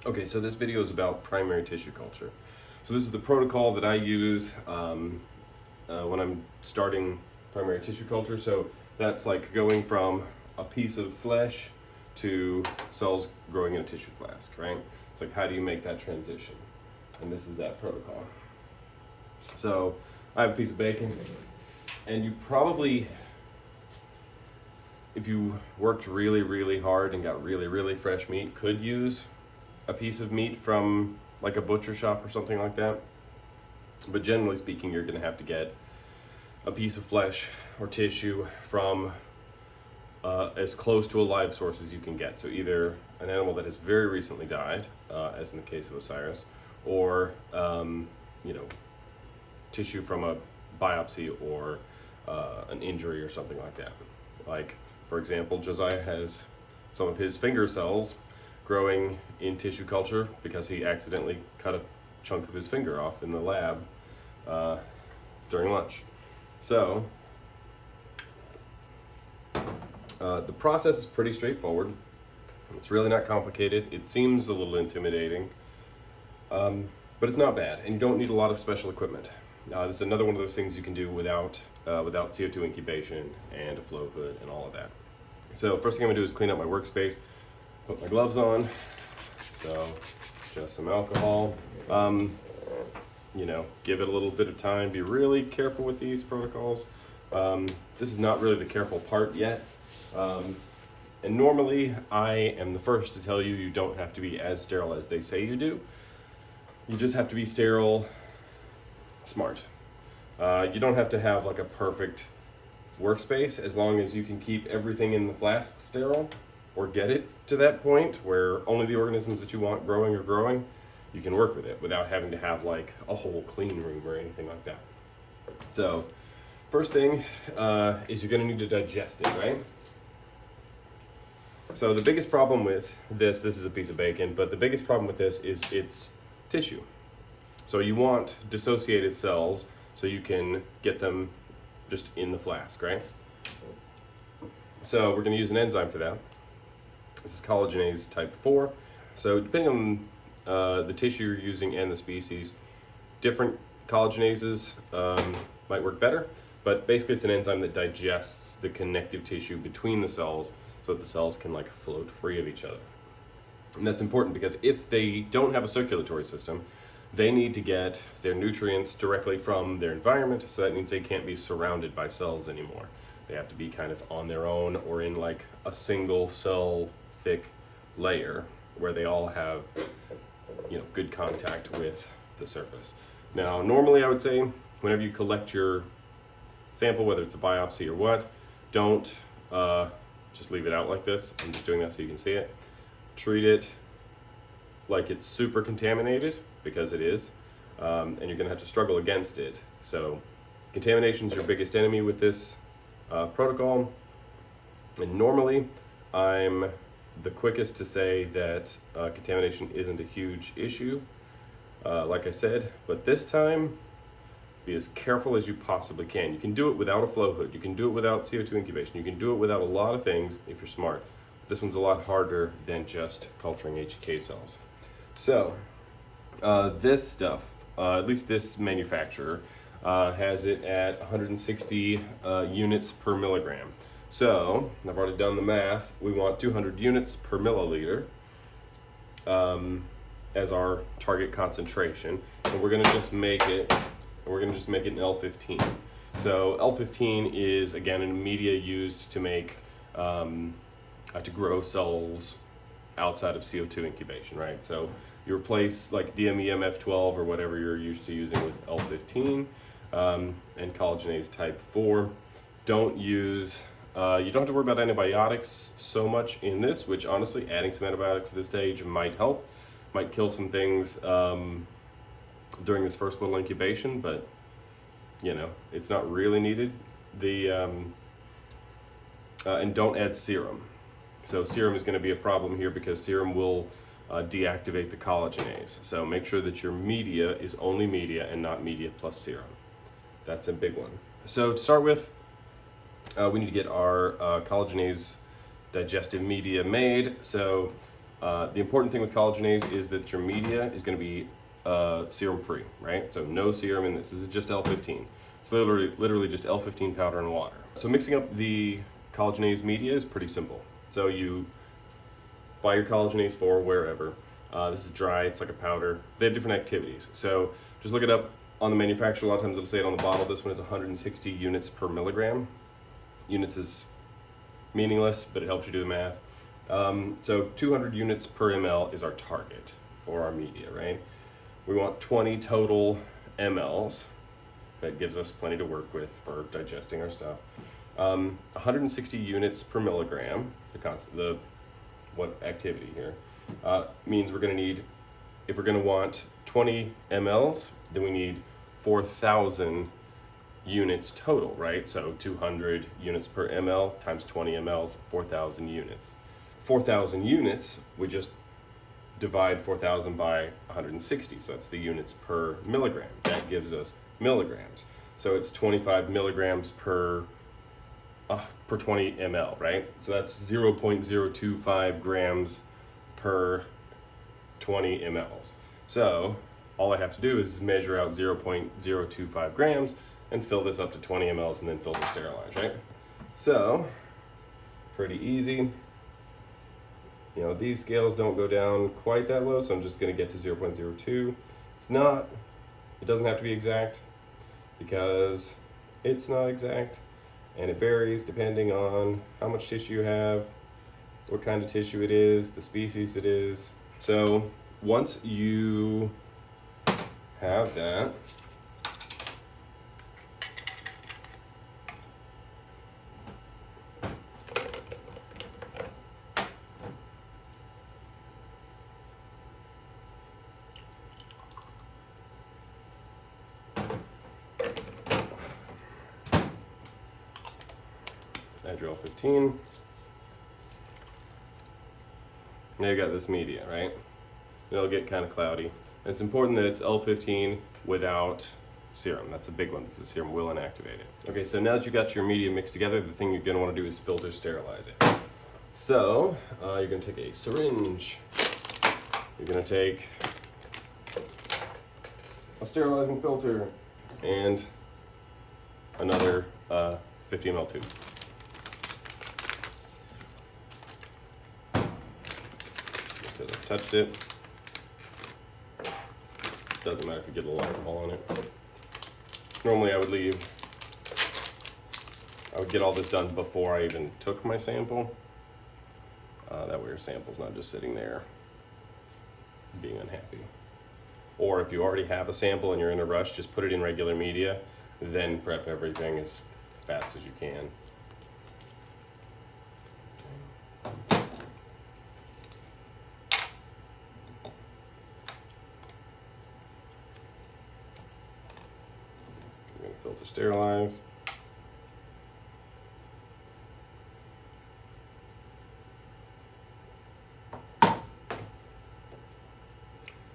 Okay, so this video is about primary tissue culture. So this is the protocol that I use when I'm starting primary tissue culture. So that's like going from a piece of flesh to cells growing in a tissue flask, right? It's like, how do you make that transition? And this is that protocol. So I have a piece of bacon, and you probably, if you worked really, really hard and got really, really fresh meat, could use a piece of meat from like a butcher shop or something like that. But generally speaking, you're going to have to get a piece of flesh or tissue from as close to a live source as you can get. So either an animal that has very recently died, as in the case of Osiris, or tissue from a biopsy or an injury or something like that. Like, for example, Josiah has some of his finger cells growing in tissue culture because he accidentally cut a chunk of his finger off in the lab during lunch. So the process is pretty straightforward. It's really not complicated. It seems a little intimidating, but it's not bad, and you don't need a lot of special equipment. This is another one of those things you can do without CO2 incubation and a flow hood and all of that. So first thing I'm gonna do is clean up my workspace, put my gloves on, so just some alcohol, give it a little bit of time, be really careful with these protocols. This is not really the careful part yet. And normally I am the first to tell you you don't have to be as sterile as they say you do. You just have to be sterile smart. You don't have to have like a perfect workspace as long as you can keep everything in the flask sterile or get it to that point where only the organisms that you want growing are growing. You can work with it without having to have like a whole clean room or anything like that. So first thing is you're going to need a digestive, right? So the biggest problem with this is a piece of bacon, but the biggest problem with this is it's tissue. So you want dissociated cells so you can get them just in the flask, right? So we're going to use an enzyme for that. This is Collagenase type 4. So depending on the tissue you're using and the species, different collagenases might work better, but basically it's an enzyme that digests the connective tissue between the cells so that the cells can like float free of each other. And that's important because if they don't have a circulatory system, they need to get their nutrients directly from their environment, so that means they can't be surrounded by cells anymore. They have to be kind of on their own or in like a single cell thick layer where they all have good contact with the surface. Now normally I would say whenever you collect your sample, whether it's a biopsy or what, don't just leave it out like this. I'm just doing that so you can see it. Treat it like it's super contaminated, because it is, and you're gonna have to struggle against it. So contamination is your biggest enemy with this protocol, and normally I'm the quickest to say that contamination isn't a huge issue, like I said, but this time be as careful as you possibly can. You can do it without a flow hood, you can do it without CO2 incubation, you can do it without a lot of things if you're smart. This one's a lot harder than just culturing HK cells. So this stuff, at least this manufacturer, has it at 160 units per milligram. So I've already done the math. We want 200 units per milliliter as our target concentration, and we're going to just make it. We're going to just make it an L15. So L15 is again a media used to make to grow cells outside of CO2 incubation, right? So you replace like DMEMF12 or whatever you're used to using with L15 and collagenase type 4. Don't use, you don't have to worry about antibiotics so much in this, which honestly adding some antibiotics at this stage might help, might kill some things during this first little incubation, but it's not really needed. And don't add serum. So serum is going to be a problem here because serum will deactivate the collagenase. So make sure that your media is only media and not media plus serum. That's a big one. So to start with, we need to get our collagenase digestive media made. So The important thing with collagenase is that your media is going to be serum free, right? So no serum in this. This is just L15. It's literally just L15 powder and water. So mixing up the collagenase media is pretty simple. So you buy your collagenase 4 wherever. This is dry, it's like a powder. They have different activities. So just look it up on the manufacturer. A lot of times it'll say it on the bottle. This one is 160 units per milligram. Units is meaningless, but it helps you do the math. So 200 units per ml is our target for our media, right? We want 20 total mLs. That gives us plenty to work with for digesting our stuff. 160 units per milligram, what activity here, means we're going to need, if we're going to want 20 mLs, then we need 4,000 units total, right? So 200 units per ml times 20 mLs, 4,000 units. 4,000 units, we just divide 4,000 by 160, so that's the units per milligram. That gives us milligrams. So it's 25 milligrams per 20 ml, right? So that's 0.025 grams per 20 mLs. So all I have to do is measure out 0.025 grams and fill this up to 20 mLs and then filter sterilize, right? So pretty easy. You know, these scales don't go down quite that low, so I'm just going to get to 0.02. It doesn't have to be exact because it's not exact, and it varies depending on how much tissue you have, what kind of tissue it is, the species it is. So once you have that, add your L15. Now you got this media, right? It'll get kind of cloudy. And it's important that it's L15 without serum. That's a big one because the serum will inactivate it. Okay, so now that you got your media mixed together, the thing you're going to want to do is filter sterilize it. So you're going to take a syringe. You're going to take a sterilizing filter and another 50 ml tube. Because I've touched it. Doesn't matter if you get a little alcohol on it. Normally I would get all this done before I even took my sample. That way your sample's not just sitting there being unhappy. Or if you already have a sample and you're in a rush, just put it in regular media, then prep everything as fast as you can. I'm going to filter sterilize.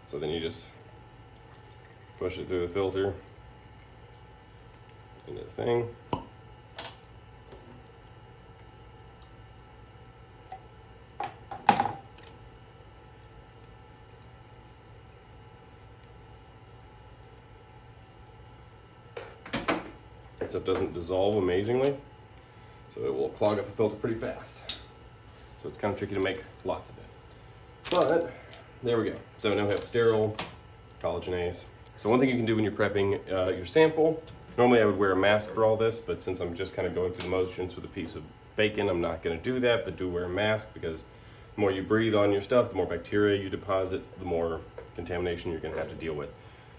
So then you just push it through the filter into the thing. That stuff doesn't dissolve amazingly, so it will clog up the filter pretty fast. So it's kind of tricky to make lots of it. But there we go. So now we have sterile collagenase. So one thing you can do when you're prepping your sample, normally I would wear a mask for all this, but since I'm just kind of going through the motions with a piece of bacon, I'm not going to do that, but do wear a mask because the more you breathe on your stuff, the more bacteria you deposit, the more contamination you're going to have to deal with.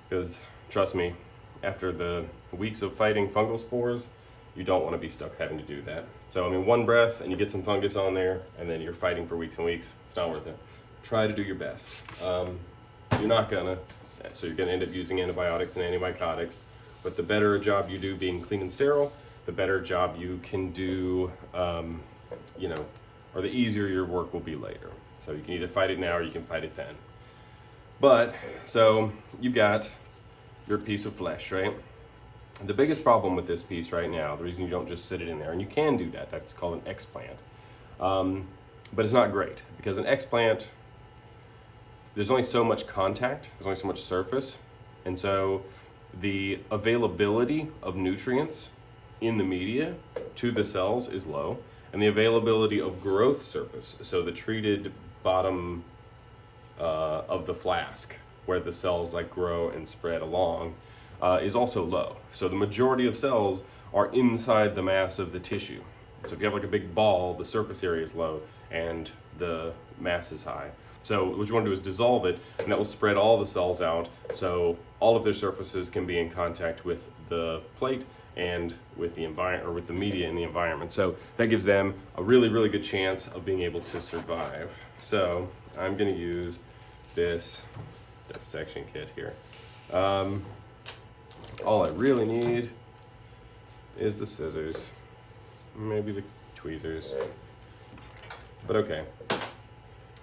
Because trust me, after the weeks of fighting fungal spores, you don't want to be stuck having to do that. So I mean, one breath and you get some fungus on there, and then you're fighting for weeks and weeks. It's not worth it. Try to do your best. You're not gonna, so you're gonna end up using antibiotics and antibiotics, but the better a job you do being clean and sterile, the better job you can do, or the easier your work will be later. So you can either fight it now or you can fight it then. But, so you got your piece of flesh, right? The biggest problem with this piece right now, the reason you don't just sit it in there, and you can do that, that's called an explant, but it's not great because an explant there's only so much contact, there's only so much surface, and so the availability of nutrients in the media to the cells is low, and the availability of growth surface, so the treated bottom of the flask where the cells like grow and spread along, is also low. So the majority of cells are inside the mass of the tissue. So if you have like a big ball, the surface area is low and the mass is high. So what you want to do is dissolve it, and that will spread all the cells out, so all of their surfaces can be in contact with the plate and with the environment, or with the media in the environment. So that gives them a really, really good chance of being able to survive. So I'm going to use this dissection kit here. All I really need is the scissors, maybe the tweezers, but okay.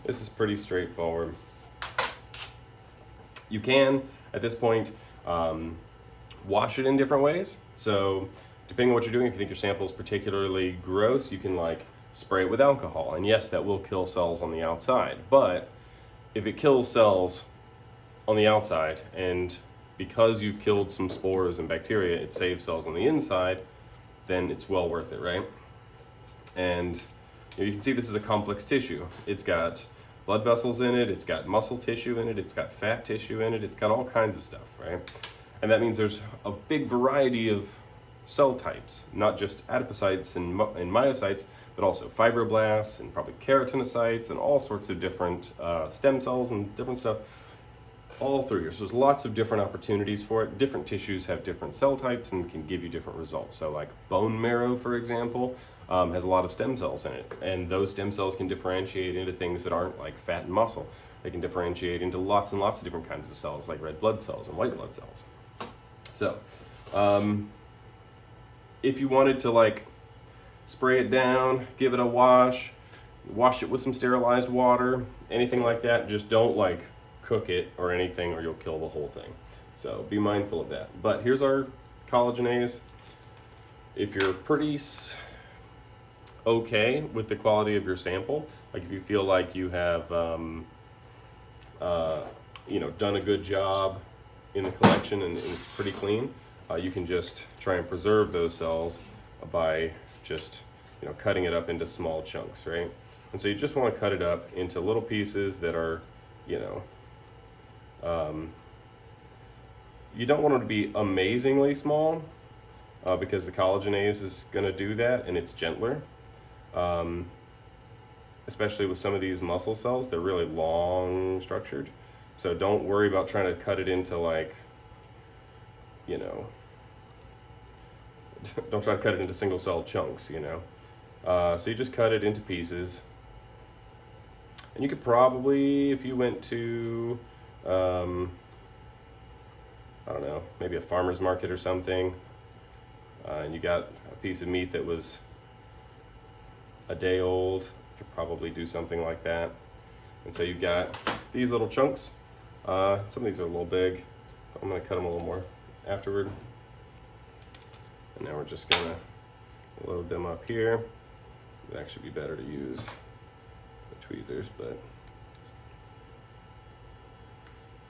This is pretty straightforward. You can, at this point, wash it in different ways. So depending on what you're doing, if you think your sample is particularly gross, you can like spray it with alcohol. And yes, that will kill cells on the outside. But if it kills cells on the outside, and because you've killed some spores and bacteria, it saves cells on the inside, then it's well worth it, right? And you can see this is a complex tissue. It's got blood vessels in it, it's got muscle tissue in it, it's got fat tissue in it, it's got all kinds of stuff, right? And that means there's a big variety of cell types, not just adipocytes and myocytes, but also fibroblasts and probably keratinocytes and all sorts of different stem cells and different stuff all through here. So there's lots of different opportunities for it. Different tissues have different cell types and can give you different results. So like bone marrow, for example, has a lot of stem cells in it, and those stem cells can differentiate into things that aren't like fat and muscle. They can differentiate into lots and lots of different kinds of cells, like red blood cells and white blood cells. So if you wanted to like spray it down, give it a wash it with some sterilized water, anything like that, just don't like cook it or anything, or you'll kill the whole thing. So be mindful of that. But here's our collagenase. If you're pretty okay with the quality of your sample, like if you feel like you have done a good job in the collection and it's pretty clean, you can just try and preserve those cells by just cutting it up into small chunks, right? And so you just want to cut it up into little pieces that are you don't want them to be amazingly small, because the collagenase is going to do that, and it's gentler. Especially with some of these muscle cells, they're really long structured. So don't worry about trying to cut it into like, don't try to cut it into single cell chunks, So you just cut it into pieces. And you could probably, if you went to, I don't know, maybe a farmer's market or something, and you got a piece of meat that was a day old, you could probably do something like that. And so you've got these little chunks. Some of these are a little big. I'm going to cut them a little more afterward. And now we're just going to load them up here. It would actually be better to use the tweezers, but...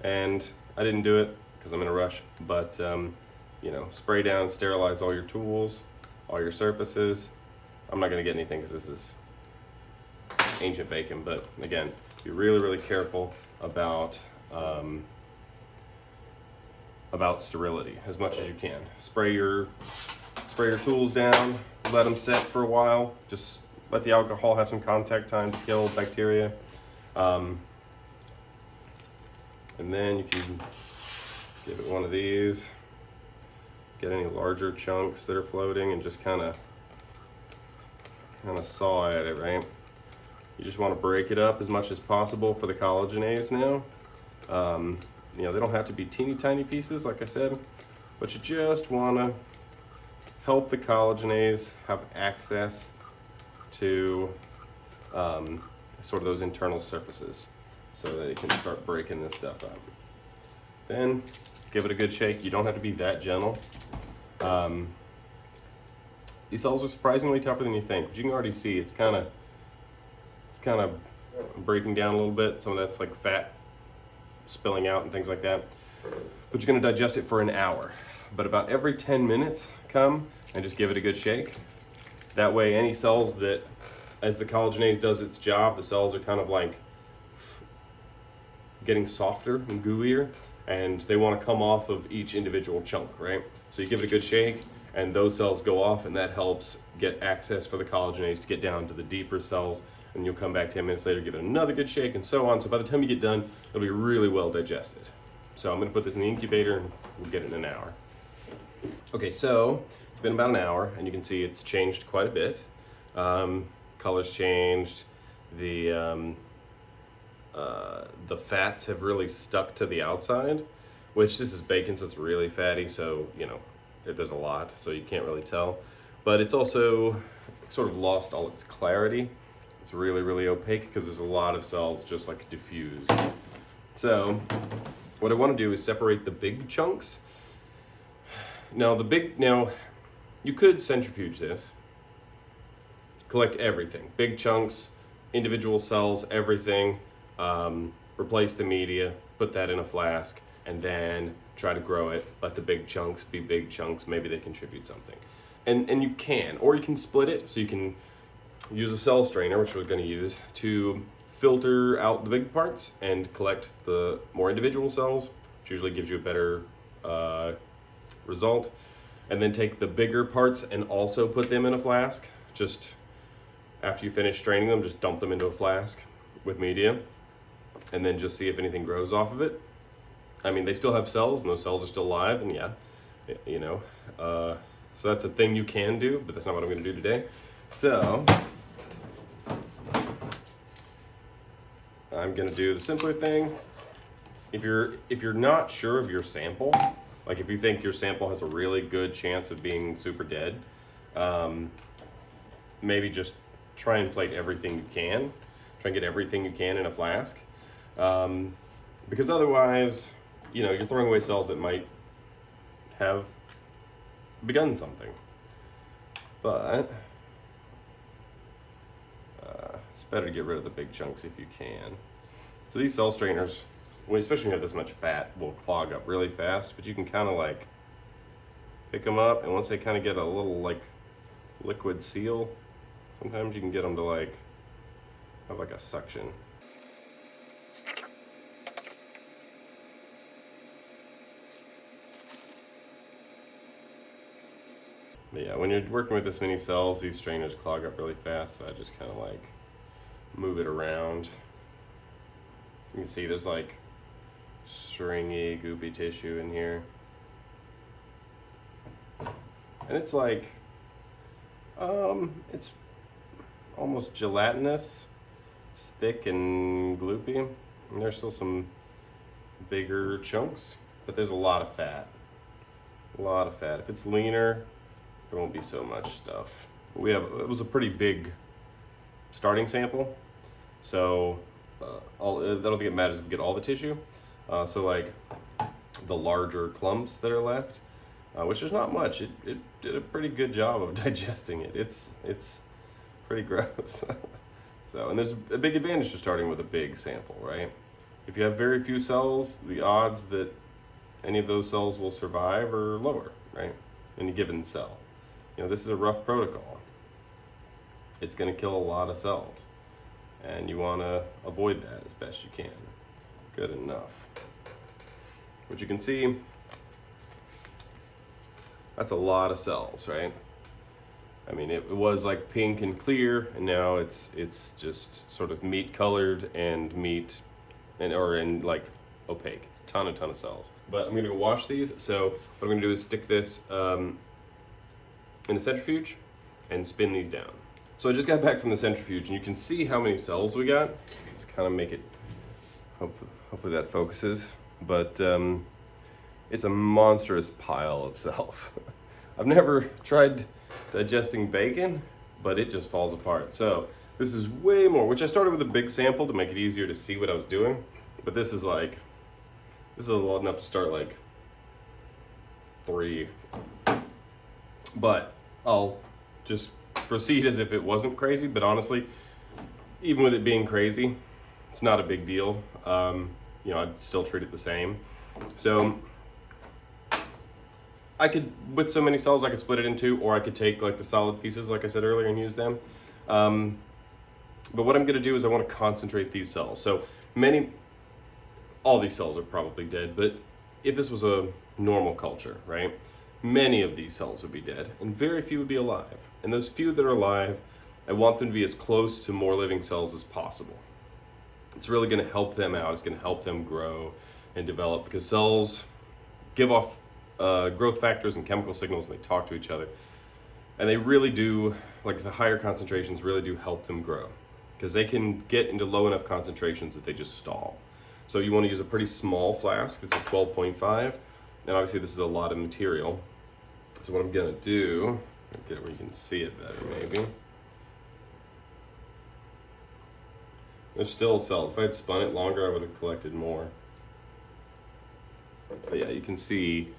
And I didn't do it because I'm in a rush, but spray down, sterilize all your tools, all your surfaces. I'm not going to get anything because this is ancient bacon, but again, be really, really careful about sterility as much as you can. Spray your tools down, let them set for a while. Just let the alcohol have some contact time to kill bacteria. And then you can give it one of these, get any larger chunks that are floating, and just kind of saw at it, right? You just want to break it up as much as possible for the collagenase now. They don't have to be teeny tiny pieces, like I said, but you just want to help the collagenase have access to sort of those internal surfaces so that it can start breaking this stuff up. Then give it a good shake. You don't have to be that gentle. These cells are surprisingly tougher than you think, but you can already see it's kind of breaking down a little bit. Some of that's like fat spilling out and things like that. But you're going to digest it for an hour. But about every 10 minutes, come and just give it a good shake. That way, any cells that, as the collagenase does its job, the cells are kind of like getting softer and gooier, and they want to come off of each individual chunk, right? So you give it a good shake, and those cells go off, and that helps get access for the collagenase to get down to the deeper cells, and you'll come back 10 minutes later, give it another good shake, and so on. So by the time you get done, it'll be really well digested. So I'm going to put this in the incubator, and we'll get it in an hour. Okay, so it's been about an hour, and you can see it's changed quite a bit. Color's changed. The fats have really stuck to the outside, which this is bacon, so it's really fatty, so you know there's a lot, so you can't really tell. But it's also sort of lost all its clarity. It's really, really opaque because there's a lot of cells just like diffused. So what I want to do is separate the big chunks. Now you could centrifuge this, collect everything, big chunks, individual cells, everything. Replace the media, put that in a flask, and then try to grow it. Let the big chunks be big chunks. Maybe they contribute something. And you can, or you can split it. So you can use a cell strainer, which we're going to use, to filter out the big parts and collect the more individual cells, which usually gives you a better result. And then take the bigger parts and also put them in a flask. Just after you finish straining them, just dump them into a flask with media, and then just see if anything grows off of it. I mean, they still have cells, and those cells are still alive, and yeah, you know. So that's a thing you can do, but that's not what I'm going to do today. So I'm going to do the simpler thing. If you're not sure of your sample, like if you think your sample has a really good chance of being super dead, maybe just try and inflate everything you can. Try and get everything you can in a flask. Because otherwise, you know, you're throwing away cells that might have begun something. But it's better to get rid of the big chunks if you can. So these cell strainers, especially when you have this much fat, will clog up really fast, but you can kind of like pick them up, and once they kind of get a little like liquid seal, sometimes you can get them to like have like a suction. But yeah, when you're working with this many cells, these strainers clog up really fast, so I just kind of like move it around. You can see there's like stringy, goopy tissue in here. And it's like, it's almost gelatinous. It's thick and gloopy. And there's still some bigger chunks, but there's a lot of fat. A lot of fat. If it's leaner, there won't be so much stuff. It was a pretty big starting sample, so I don't think it matters if we get all the tissue. So like the larger clumps that are left, which is not much, it did a pretty good job of digesting it. It's pretty gross. So, and there's a big advantage to starting with a big sample, right? If you have very few cells, the odds that any of those cells will survive are lower, right? In a given cell. You know, this is a rough protocol. It's going to kill a lot of cells, and you want to avoid that as best you can. Good enough. What you can see, that's a lot of cells, right? I mean, it was like pink and clear, and now it's just sort of meat colored and like opaque. It's a ton of cells. But I'm gonna go wash these. So what I'm gonna do is stick this in a centrifuge and spin these down. So I just got back from the centrifuge, and you can see how many cells we got. Just kind of make it, hopefully that focuses. But it's a monstrous pile of cells. I've never tried digesting bacon, but it just falls apart. So this is way more, which I started with a big sample to make it easier to see what I was doing. But this is a lot enough to start like 3. But I'll just proceed as if it wasn't crazy. But honestly, even with it being crazy, it's not a big deal. I'd still treat it the same. So I could, with so many cells, I could split it in two, or I could take like the solid pieces, like I said earlier, and use them. But what I'm going to do is I want to concentrate these cells. So all these cells are probably dead, but if this was a normal culture, right, many of these cells would be dead, and very few would be alive. And those few that are alive, I want them to be as close to more living cells as possible. It's really going to help them out. It's going to help them grow and develop, because cells give off growth factors and chemical signals, and they talk to each other. And they really do, like the higher concentrations really do help them grow, because they can get into low enough concentrations that they just stall. So you want to use a pretty small flask. It's a 12.5, and obviously this is a lot of material. So what I'm going to do, get it where you can see it better maybe. There's still cells. If I had spun it longer, I would have collected more. But yeah, you can see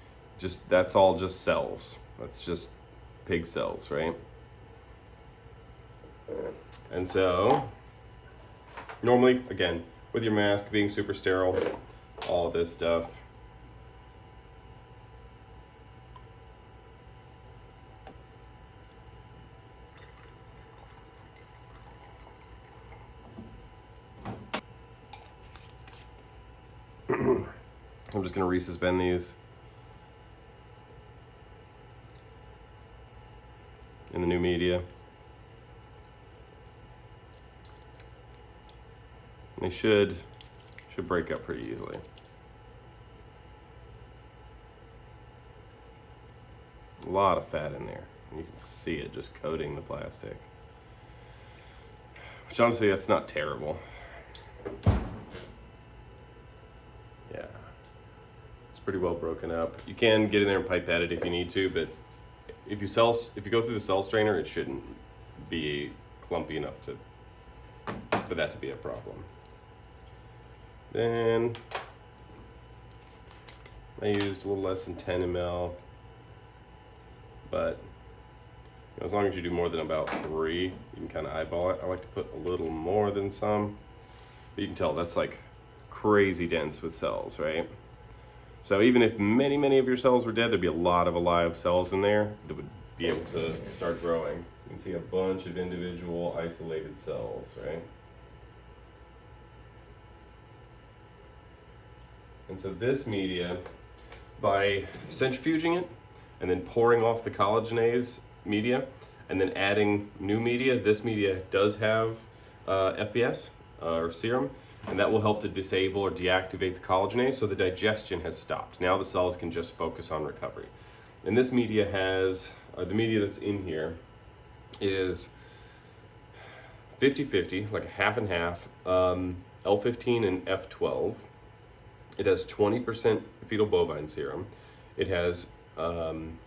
that's all just cells. That's just pig cells, right? And so normally, again, with your mask being super sterile, all of this stuff, I'm just going to resuspend these in the new media. They should break up pretty easily. A lot of fat in there. And you can see it just coating the plastic. Which honestly, that's not terrible. Yeah. It's pretty well broken up. You can get in there and pipette it if you need to, but if you go through the cell strainer, it shouldn't be clumpy enough for that to be a problem. Then I used a little less than 10 ml, but as long as you do more than about 3, you can kind of eyeball it. I like to put a little more than some, but you can tell that's like crazy dense with cells, right? So even if many of your cells were dead, there'd be a lot of alive cells in there that would be able to start growing. You can see a bunch of individual isolated cells, right? And so this media, by centrifuging it and then pouring off the collagenase media and then adding new media, this media does have FPS or serum, and that will help to disable or deactivate the collagenase, so the digestion has stopped. Now the cells can just focus on recovery. And this media has, the media that's in here is 50-50, like a half and half, L15 and F12. It has 20% fetal bovine serum. It has streptomycin,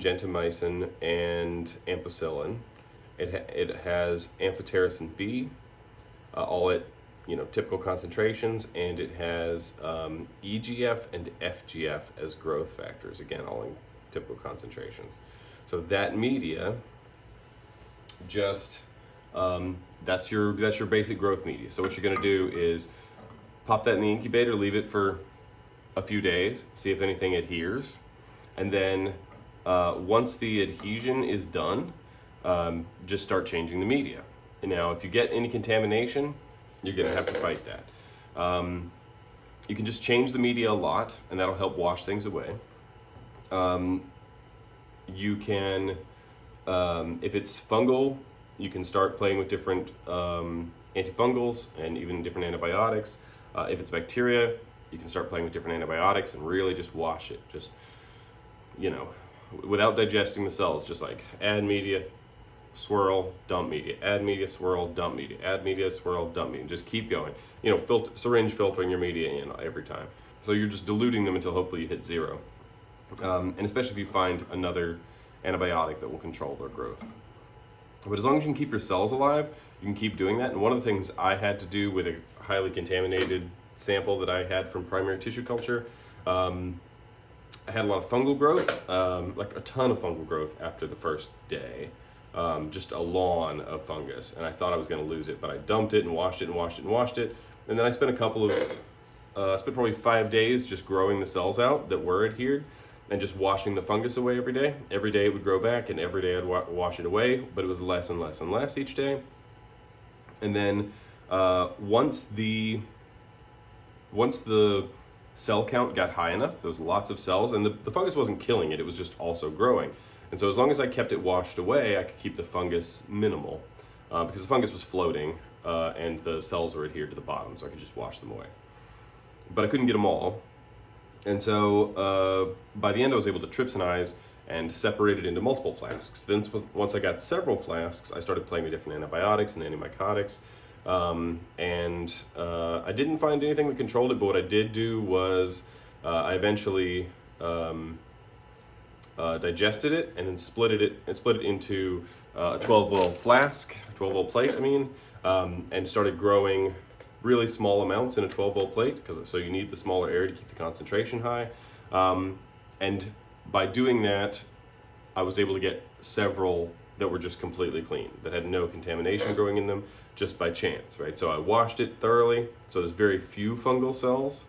gentamicin, and ampicillin. It has amphotericin B, all at typical concentrations, and it has EGF and FGF as growth factors, again all in typical concentrations. So that media just that's your basic growth media. So what you're going to do is pop that in the incubator, leave it for a few days, see if anything adheres, and then once the adhesion is done, just start changing the media. And now if you get any contamination, you're going to have to fight that. You can just change the media a lot, and that'll help wash things away. You can, if it's fungal, you can start playing with different antifungals and even different antibiotics. If it's bacteria, you can start playing with different antibiotics and really just wash it. Just, without digesting the cells, just like add media, swirl, dump media, add media, swirl, dump media, add media, swirl, dump media. Just keep going. Syringe filtering your media in every time. So you're just diluting them until hopefully you hit 0. And especially if you find another antibiotic that will control their growth. But as long as you can keep your cells alive, you can keep doing that. And one of the things I had to do with a highly contaminated sample that I had from primary tissue culture, I had a lot of fungal growth, like a ton of fungal growth after the first day. Just a lawn of fungus, and I thought I was going to lose it, but I dumped it and washed it and washed it and washed it, And then I spent I spent probably 5 days just growing the cells out that were adhered and just washing the fungus away every day. Every day it would grow back, and every day I'd wash it away, but it was less and less and less each day. And then once the cell count got high enough, there was lots of cells, and the fungus wasn't killing it, it was just also growing. And so as long as I kept it washed away, I could keep the fungus minimal, because the fungus was floating and the cells were adhered to the bottom, so I could just wash them away. But I couldn't get them all. And so by the end I was able to trypsinize and separate it into multiple flasks. Then once I got several flasks, I started playing with different antibiotics and antibiotics. I didn't find anything that controlled it, but what I did do was I eventually digested it and then split it into a 12-well flask, 12-well plate, and started growing really small amounts in a 12-well plate, so you need the smaller area to keep the concentration high. And by doing that, I was able to get several that were just completely clean, that had no contamination growing in them, just by chance, right? So I washed it thoroughly, so there's very few fungal cells,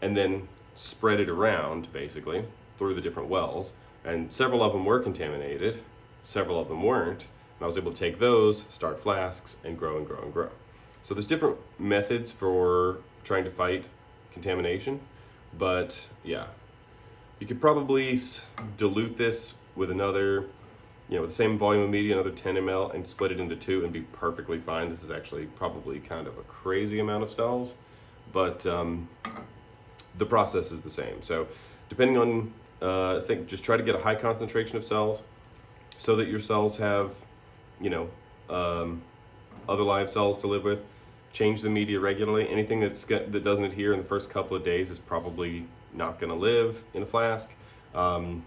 and then spread it around, basically, through the different wells. And several of them were contaminated, several of them weren't, and I was able to take those, start flasks, and grow and grow and grow. So there's different methods for trying to fight contamination, but yeah, you could probably dilute this with another, with the same volume of media, another 10 ml, and split it into 2 and be perfectly fine. This is actually probably kind of a crazy amount of cells, but the process is the same. So depending on, I think just try to get a high concentration of cells so that your cells have, other live cells to live with. Change the media regularly. Anything that doesn't adhere in the first couple of days is probably not going to live in a flask. And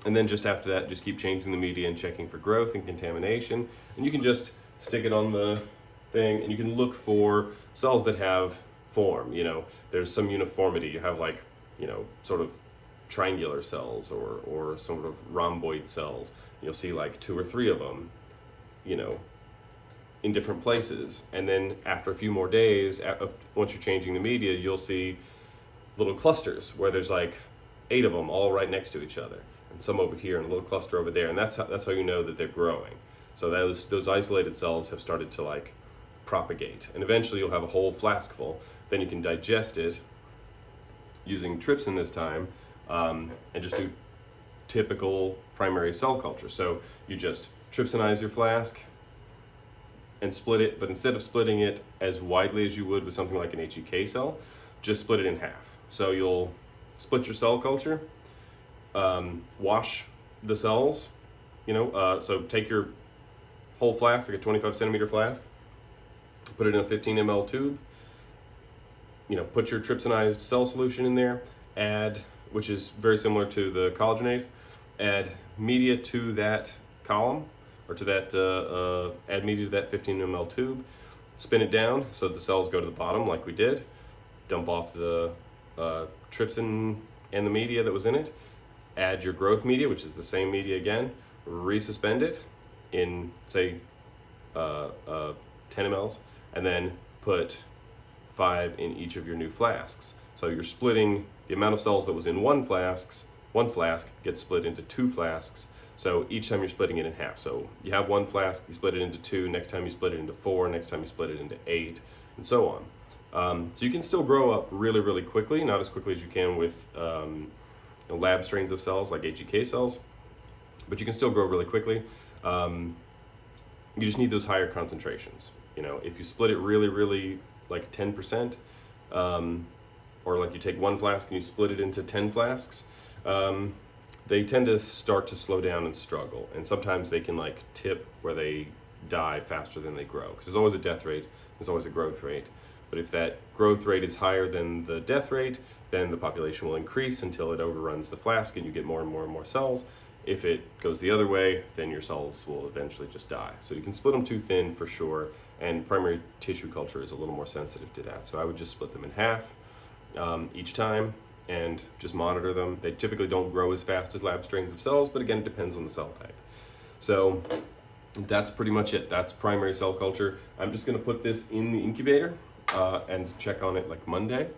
then just after that, just keep changing the media and checking for growth and contamination. And you can just stick it on the thing, and you can look for cells that have form. There's some uniformity. You have sort of triangular cells or sort of rhomboid cells. You'll see 2 or 3 of them, in different places. And then after a few more days, once you're changing the media, you'll see little clusters where there's 8 of them all right next to each other, and some over here and a little cluster over there, and that's how you know that they're growing. So those isolated cells have started to propagate, and eventually you'll have a whole flask full. Then you can digest it using trypsin this time, and just do typical primary cell culture. So you just trypsinize your flask and split it, but instead of splitting it as widely as you would with something like an HEK cell, just split it in half. So you'll split your cell culture, wash the cells, so take your whole flask, like a 25 centimeter flask, put it in a 15 ml tube, put your trypsinized cell solution in there, add, which is very similar to the collagenase, add media to that column, or to that, add media to that 15 ml tube, spin it down so the cells go to the bottom like we did, dump off the trypsin and the media that was in it, add your growth media, which is the same media again, resuspend it in, say, 10 mLs, and then put 5 in each of your new flasks. So you're splitting the amount of cells that was in one flask gets split into 2 flasks. So each time you're splitting it in half. So you have 1 flask, you split it into 2, next time you split it into 4, next time you split it into 8, and so on. So you can still grow up really, really quickly, not as quickly as you can with lab strains of cells like HEK cells, but you can still grow really quickly. You just need those higher concentrations. If you split it really, really 10%, or you take 1 flask and you split it into 10 flasks, they tend to start to slow down and struggle, and sometimes they can tip where they die faster than they grow, because there's always a death rate, there's always a growth rate. But if that growth rate is higher than the death rate, then the population will increase until it overruns the flask and you get more and more and more cells. If it goes the other way, then your cells will eventually just die. So you can split them too thin for sure, and primary tissue culture is a little more sensitive to that. So I would just split them in half each time and just monitor them. They typically don't grow as fast as lab strains of cells, but again, it depends on the cell type. So that's pretty much it. That's primary cell culture. I'm just gonna put this in the incubator and check on it like Monday,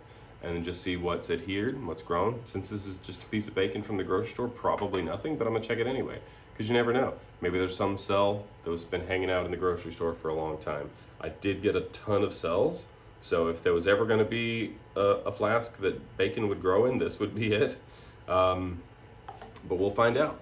and then just see what's adhered and what's grown. Since this is just a piece of bacon from the grocery store, probably nothing, but I'm gonna check it anyway, because you never know. Maybe there's some cell that was been hanging out in the grocery store for a long time. I did get a ton of cells, so if there was ever gonna be a flask that bacon would grow in, this would be it. But we'll find out.